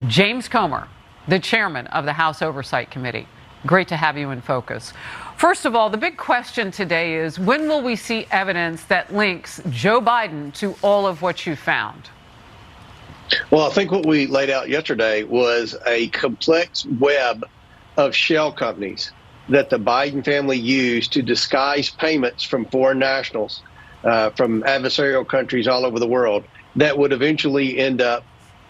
James Comer, the chairman of the House Oversight Committee. Great to have you in focus. First of all, the big question today is, when will we see evidence that links Joe Biden to all of what you found? Well, I think what we laid out yesterday was a complex web of shell companies that the Biden family used to disguise payments from foreign nationals, from adversarial countries all over the world, that would eventually end up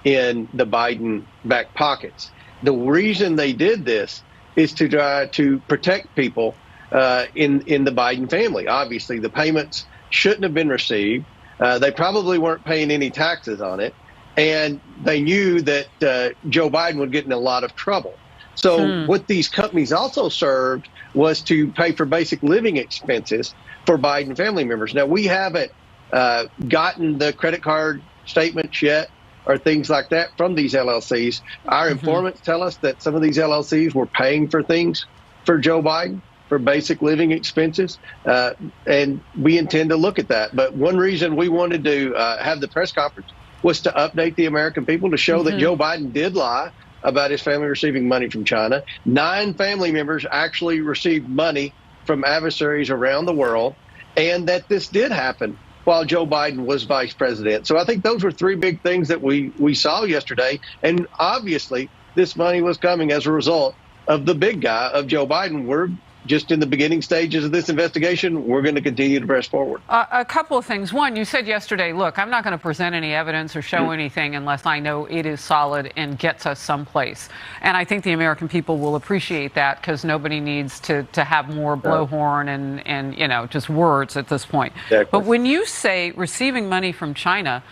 in the Biden back pockets. The reason they did this is to try to protect people in the Biden family. Obviously, the payments shouldn't have been received. They probably weren't paying any taxes on it. And they knew that Joe Biden would get in a lot of trouble. So what these companies also served was to pay for basic living expenses for Biden family members. Now, we haven't gotten the credit card statements yet or things like that from these LLCs. Our informants tell us that some of these LLCs were paying for things for Joe Biden, for basic living expenses, and we intend to look at that. But one reason we wanted to have the press conference was to update the American people, to show that Joe Biden did lie about his family receiving money from China. 9 family members actually received money from adversaries around the world, and that this did happen while Joe Biden was vice president. So I think those were 3 big things that we saw yesterday. And obviously, this money was coming as a result of the big guy, of Joe Biden. We're just in the beginning stages of this investigation. We're going to continue to press forward. A couple of things. One, you said yesterday, look, I'm not going to present any evidence or show anything unless I know it is solid and gets us someplace. And I think the American people will appreciate that, because nobody needs to have more blowhorn and you know, just words at this point. Exactly. But when you say receiving money from China,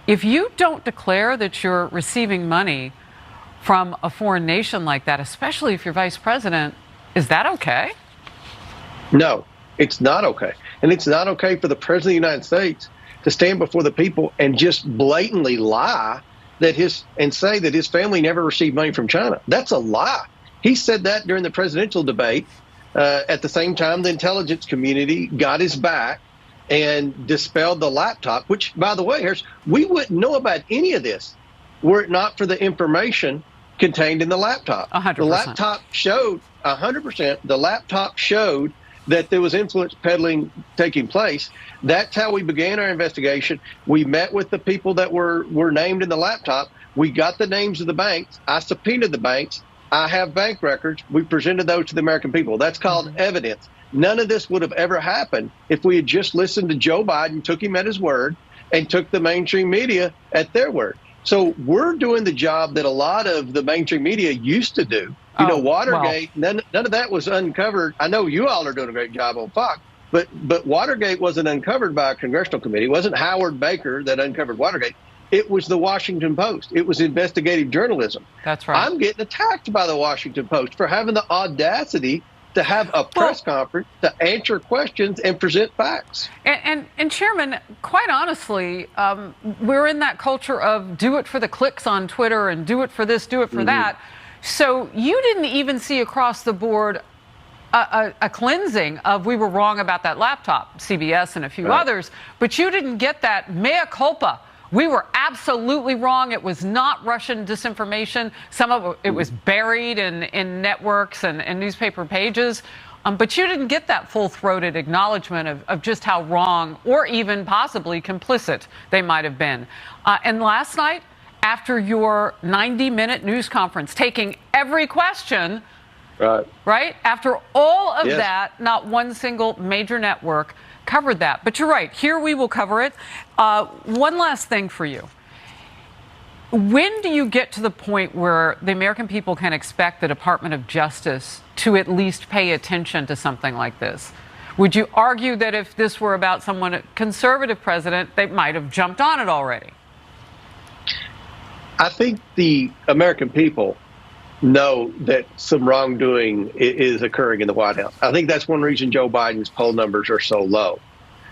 if you don't declare that you're receiving money from a foreign nation like that, especially if you're vice president, is that okay? No, it's not okay. And it's not okay for the president of the United States to stand before the people and just blatantly lie and say that his family never received money from China. That's a lie. He said that during the presidential debate. At the same time, the intelligence community got his back and dispelled the laptop, which, by the way, we wouldn't know about any of this were it not for the information contained in the laptop. 100%. The laptop showed 100%. The laptop showed that there was influence peddling taking place. That's how we began our investigation. We met with the people that were named in the laptop. We got the names of the banks. I subpoenaed the banks. I have bank records. We presented those to the American people. That's called evidence. None of this would have ever happened if we had just listened to Joe Biden, took him at his word, and took the mainstream media at their word. So we're doing the job that a lot of the mainstream media used to do. You know, Watergate, none of that was uncovered. I know you all are doing a great job on Fox, but Watergate wasn't uncovered by a congressional committee. It wasn't Howard Baker that uncovered Watergate. It was the Washington Post. It was investigative journalism. That's right. I'm getting attacked by the Washington Post for having the audacity to have a press conference to answer questions and present facts. And Chairman, quite honestly, we're in that culture of do it for the clicks on Twitter and do it for this, do it for that. So you didn't even see across the board a cleansing of we were wrong about that laptop, CBS and a few others, but you didn't get that mea culpa. We were absolutely wrong. It was not Russian disinformation. Some of it was buried in networks and newspaper pages. But you didn't get that full-throated acknowledgement of just how wrong or even possibly complicit they might have been. And last night, after your 90-minute news conference, taking every question, right? After all of that, not one single major network covered that. But you're right. Here we will cover it. One last thing for you. When do you get to the point where the American people can expect the Department of Justice to at least pay attention to something like this? Would you argue that if this were about someone, a conservative president, they might have jumped on it already? I think the American people know that some wrongdoing is occurring in the White House. I think that's one reason Joe Biden's poll numbers are so low.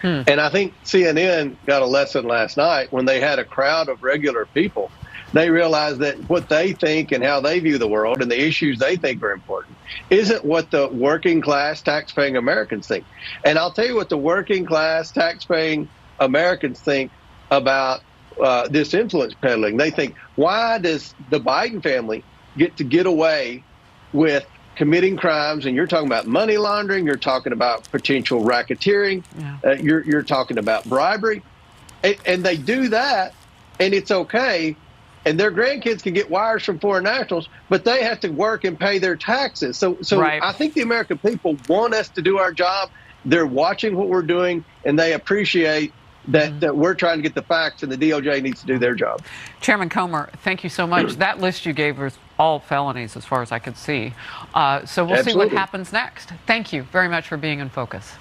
And I think CNN got a lesson last night when they had a crowd of regular people. They realized that what they think and how they view the world and the issues they think are important isn't what the working class taxpaying Americans think. And I'll tell you what the working class taxpaying Americans think about this influence peddling. They think, why does the Biden family get away with committing crimes? And you're talking about money laundering, you're talking about potential racketeering, you're talking about bribery, and they do that, and it's okay. And their grandkids can get wires from foreign nationals, but they have to work and pay their taxes. So Right. I think the American people want us to do our job. They're watching what we're doing, and they appreciate that we're trying to get the facts, and the DOJ needs to do their job. Chairman Comer, thank you so much. That list you gave was all felonies as far as I could see. So we'll see what happens next. Thank you very much for being in focus.